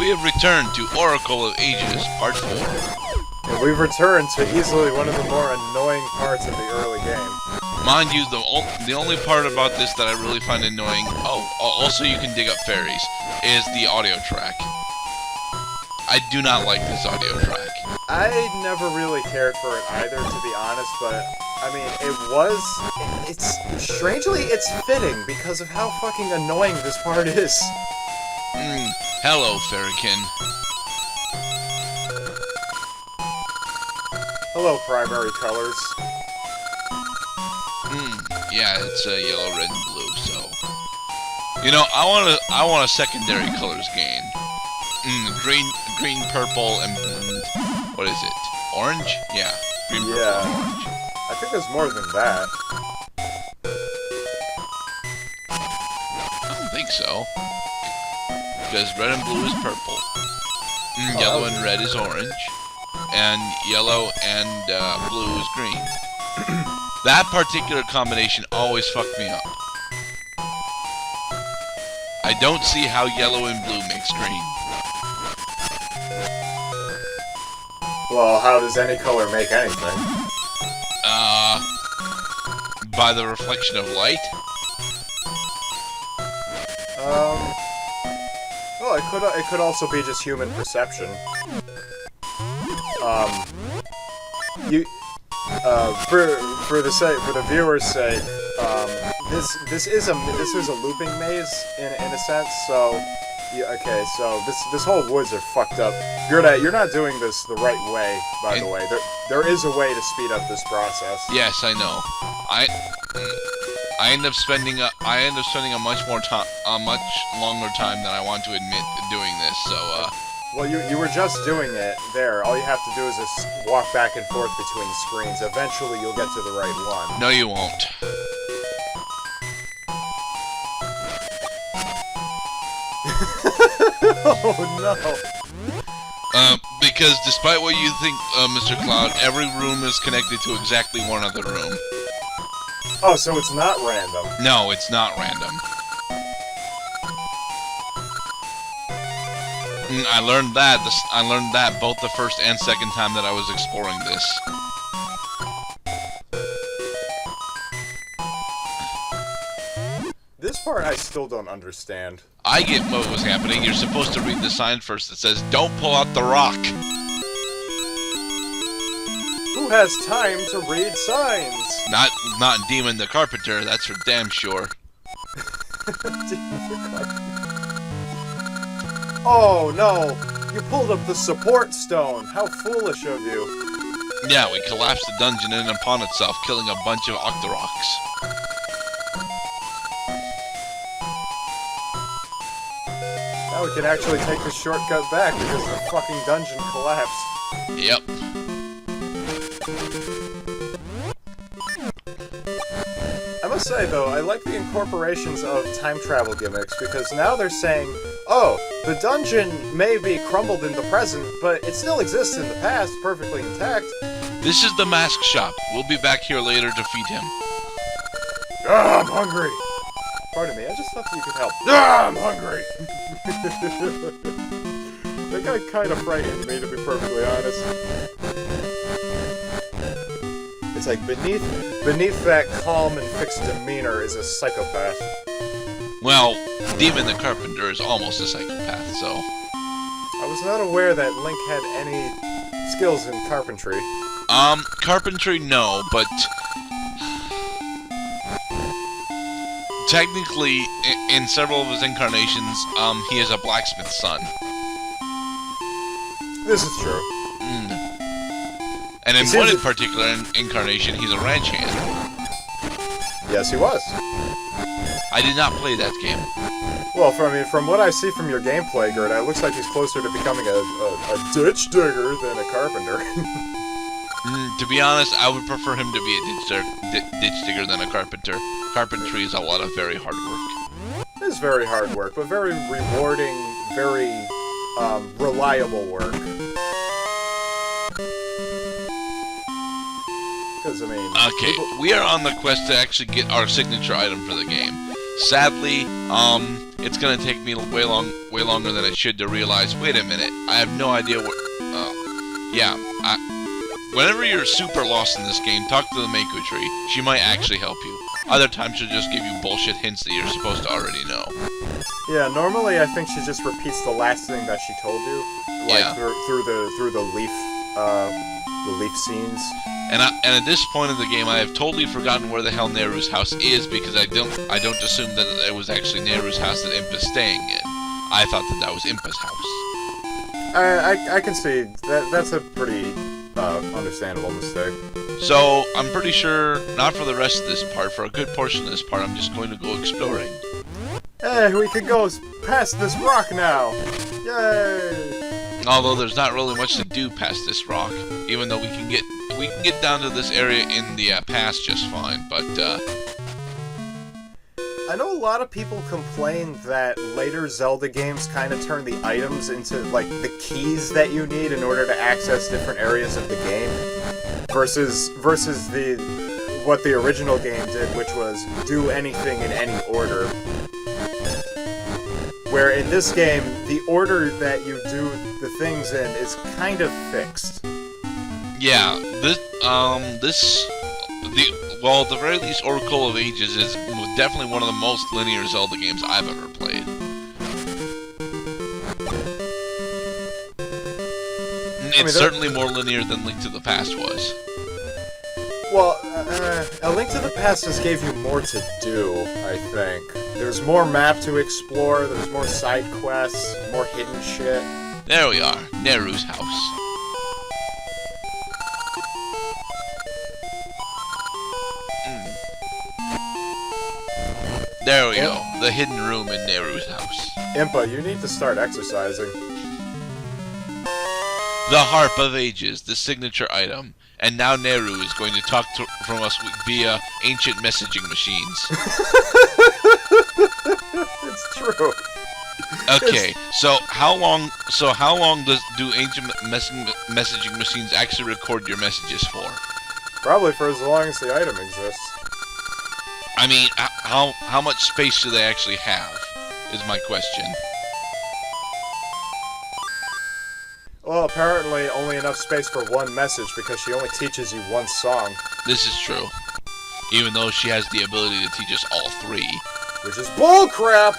we have returned to Oracle of Ages, Part 4. And we've returned to easily one of the more annoying parts of the early game. Mind you, the only part about this that I really find annoying, also you can dig up fairies, is the audio track. I do not like this audio track. I never really cared for it either, to be honest, but, I mean, strangely, it's fitting because of how fucking annoying this part is. Hello, Fairykin. Hello, primary colors. Yeah, it's yellow, red, and blue, so... You know, I want a secondary colors game. Green, purple, and... what is it? Orange? Yeah. Green, purple, and orange. I think there's more than that. I don't think so. Because red and blue is purple. Yellow and red is orange. And yellow and blue is green. That particular combination always fucked me up. I don't see how yellow and blue makes green. Well, how does any color make anything? By the reflection of light? Well, it could also be just human perception. For the viewers' sake, this is a looping maze in a sense. So, yeah, okay. So this whole woods are fucked up. You're not doing this the right way, by the way. There is a way to speed up this process. Yes, I know. I end up spending a much longer time than I want to admit doing this. So, Well, you were just doing it there. All you have to do is just walk back and forth between screens. Eventually, you'll get to the right one. No, you won't. Oh no! Because despite what you think, Mr. Cloud, every room is connected to exactly one other room. Oh, so it's not random. No, it's not random. I learned that both the first and second time that I was exploring this. This part I still don't understand. I get what was happening. You're supposed to read the sign first that says, "Don't pull out the rock." Who has time to read signs? Not Demon the Carpenter, that's for damn sure. Oh no! You pulled up the support stone! How foolish of you! Yeah, we collapsed the dungeon in upon itself, killing a bunch of Octoroks. Now we can actually take the shortcut back because the fucking dungeon collapsed. Yep. I must say, though, I like the incorporations of time travel gimmicks, because now they're saying, oh, the dungeon may be crumbled in the present, but it still exists in the past, perfectly intact. This is the mask shop. We'll be back here later to feed him. Ah, I'm hungry! Pardon me, I just thought you could help. Ah, I'm hungry! That guy kind of frightened me, to be perfectly honest. It's like, beneath that calm and fixed demeanor is a psychopath. Well, Demon the Carpenter is almost a psychopath, so... I was not aware that Link had any skills in carpentry. Carpentry, no, but... Technically, in several of his incarnations, he is a blacksmith's son. This is true. And in one particular incarnation, he's a ranch hand. Yes, he was. I did not play that game. Well, from what I see from your gameplay, Gert, it looks like he's closer to becoming a ditch digger than a carpenter. To be honest, I would prefer him to be a ditch digger than a carpenter. Carpentry is a lot of very hard work. It is very hard work, but very rewarding, very reliable work. Because, I mean... Okay, we are on the quest to actually get our signature item for the game. Sadly, it's gonna take me way longer than it should to realize. Wait a minute, I have no idea what. Yeah. Whenever you're super lost in this game, talk to the Mako tree. She might actually help you. Other times she'll just give you bullshit hints that you're supposed to already know. Yeah, normally I think she just repeats the last thing that she told you, like through the leaf scenes. And at this point in the game, I have totally forgotten where the hell Nehru's house is because I don't assume that it was actually Nehru's house that Impa's staying in. I thought that was Impa's house. I can see that's a pretty understandable mistake. So I'm pretty sure, not for the rest of this part, for a good portion of this part, I'm just going to go exploring. Hey, we can go past this rock now! Yay! Although there's not really much to do past this rock, even though we can get down to this area in the past just fine. But I know a lot of people complain that later Zelda games kind of turn the items into like the keys that you need in order to access different areas of the game, versus what the original game did, which was do anything in any order. Where in this game, the order that you do the things in is kind of fixed. Yeah, well, at the very least, Oracle of Ages is definitely one of the most linear Zelda games I've ever played. It's certainly more linear than Link to the Past was. Well, A Link to the Past just gave you more to do, I think. There's more map to explore, there's more side quests, more hidden shit. There we are, Nehru's house. There we go, the hidden room in Nehru's house. Impa, you need to start exercising. The Harp of Ages, the signature item. And now Nehru is going to talk from us via ancient messaging machines. It's true. Okay, so how long do ancient messaging machines actually record your messages for? Probably for as long as the item exists. I mean, how much space do they actually have, is my question. Well, apparently only enough space for one message because she only teaches you one song. This is true. Even though she has the ability to teach us all three. Which is bullcrap!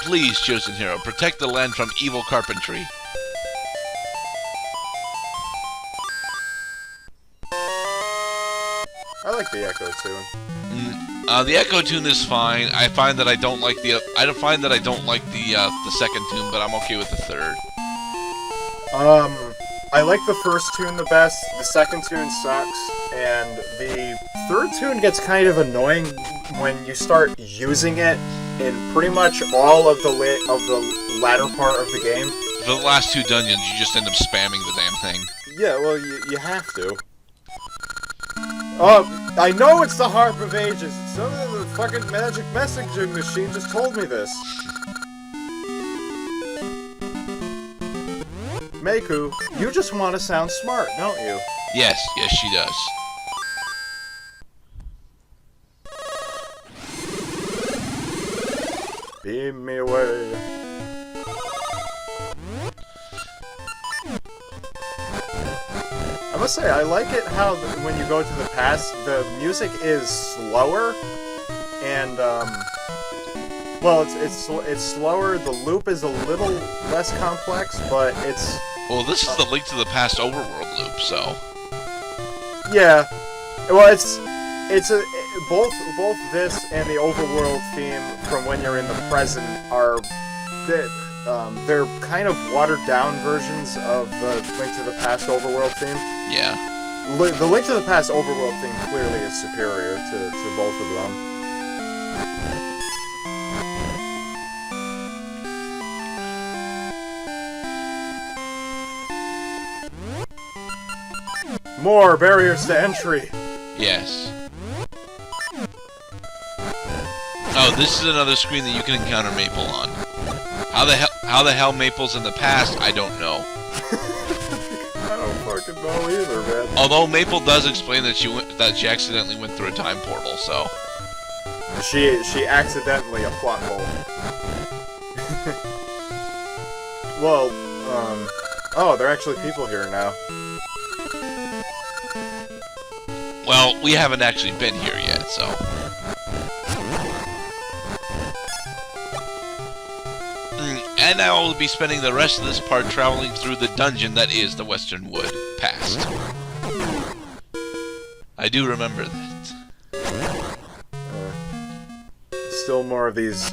Please, chosen hero, protect the land from evil carpentry. I like the Echo tune. The Echo tune is fine. I find that I don't like the second tune, but I'm okay with the third. I like the first tune the best. The second tune sucks, and the third tune gets kind of annoying when you start using it in pretty much all of the latter part of the game. For the last two dungeons, you just end up spamming the damn thing. Yeah, well, you have to. I know it's the Harp of Ages. Some of the fucking magic messaging machine just told me this. Meiku, you just want to sound smart, don't you? Yes, she does. Beam me away. I must say, I like it how when you go to the past, the music is slower, and well, it's slower. The loop is a little less complex, but it's. Well, this is the Link to the Past overworld loop, so. Yeah, well, it's both this and the overworld theme from when you're in the present are. They're kind of watered-down versions of the Link to the Past overworld theme. Yeah. The Link to the Past overworld theme clearly is superior to both of them. More barriers to entry. Yes. Oh, this is another screen that you can encounter Maple on. How the hell Maple's in the past, I don't know. I don't fucking know either, man. Although Maple does explain that she accidentally went through a time portal, so She accidentally a plot hole. Well, oh, there are actually people here now. well, we haven't actually been here yet, so. And I will be spending the rest of this part traveling through the dungeon that is the Western Wood past. I do remember that. Still more of these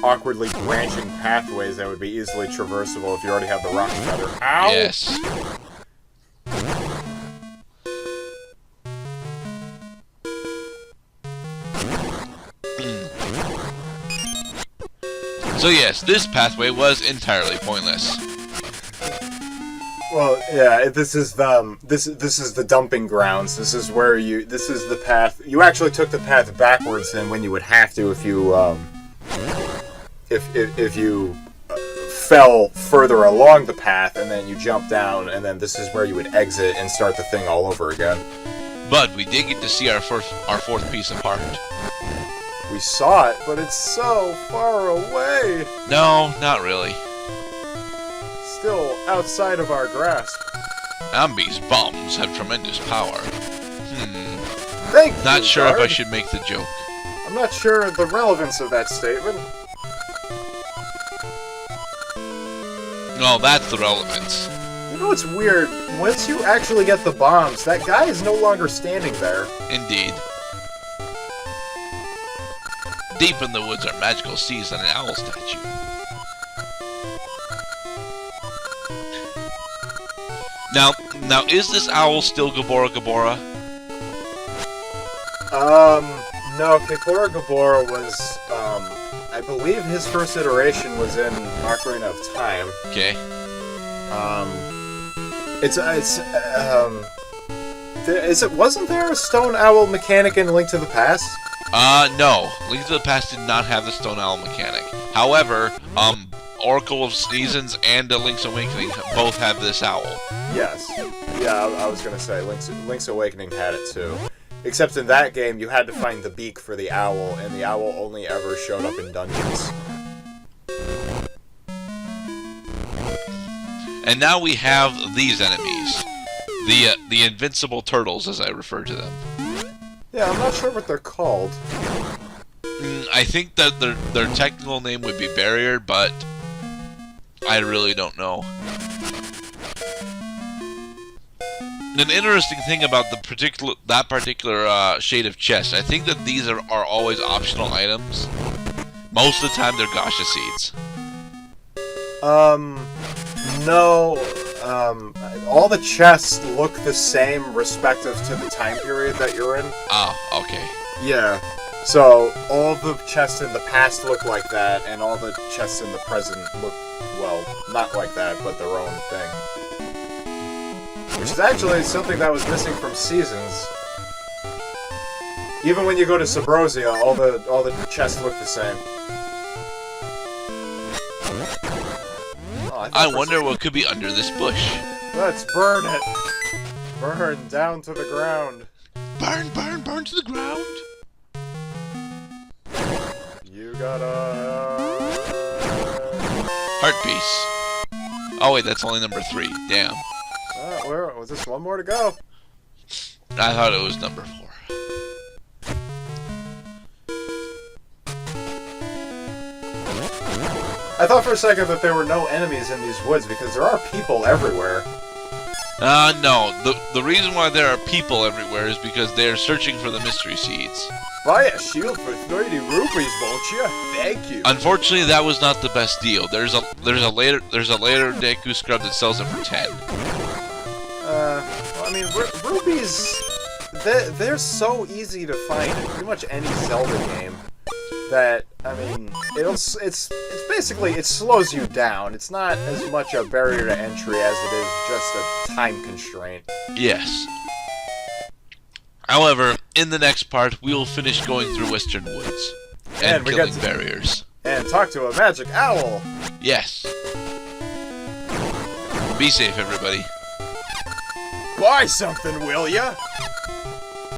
awkwardly branching pathways that would be easily traversable if you already have the rock feather. Ow! Yes. So yes, this pathway was entirely pointless. Well, yeah, this is the dumping grounds. This is where this is the path. You actually took the path backwards than when you would have to if you if you fell further along the path and then you jump down, and then this is where you would exit and start the thing all over again. But we did get to see our fourth piece of art. We saw it, but it's so far away. No, not really. Still outside of our grasp. Ambi's bombs have tremendous power. Thank you, Not sure if I Guard. should make the joke. I'm not sure the relevance of that statement. No, that's the relevance. You know what's weird? Once you actually get the bombs, that guy is no longer standing there. Indeed. Deep in the woods are magical seas and an owl statue. Now, is this owl still Gabora Gabora? No, Kekora Gabora was, I believe his first iteration was in Ocarina of Time. Okay. Wasn't there a stone owl mechanic in Link to the Past? No. Link to the Past did not have the Stone Owl mechanic. However, Oracle of Seasons and Link's Awakening both have this owl. Yes. Yeah, I was gonna say, Link's Awakening had it too. Except in that game, you had to find the beak for the owl, and the owl only ever showed up in dungeons. And now we have these enemies. The invincible turtles, as I refer to them. Yeah, I'm not sure what they're called. I think that their technical name would be Barrier, but I really don't know. An interesting thing about that particular shade of chest, I think that these are always optional items. Most of the time, they're Gasha seeds. No. All the chests look the same respective to the time period that you're in. Oh, okay. Yeah. So, all the chests in the past look like that, and all the chests in the present look, well, not like that, but their own thing. Which is actually something that was missing from Seasons. Even when you go to Subrosia, all the chests look the same. Oh, I wonder what could be under this bush. Let's burn it! Burn down to the ground. Burn, burn, burn to the ground! You gotta... Heart piece. Oh wait, that's only number 3. Damn. Where was this? One more to go. I thought it was number 4. I thought for a second that there were no enemies in these woods because there are people everywhere. No. The reason why there are people everywhere is because they're searching for the mystery seeds. Buy a shield for 30 rupees, won't you? Thank you. Unfortunately, that was not the best deal. There's a later Deku scrub that sells it for 10. Well, I mean, rubies, they're so easy to find in pretty much any Zelda game that, I mean, it's basically, it slows you down. It's not as much a barrier to entry as it is just a time constraint. Yes. However, in the next part, we will finish going through Western Woods and killing barriers. And talk to a magic owl! Yes. Be safe, everybody. Buy something, will ya?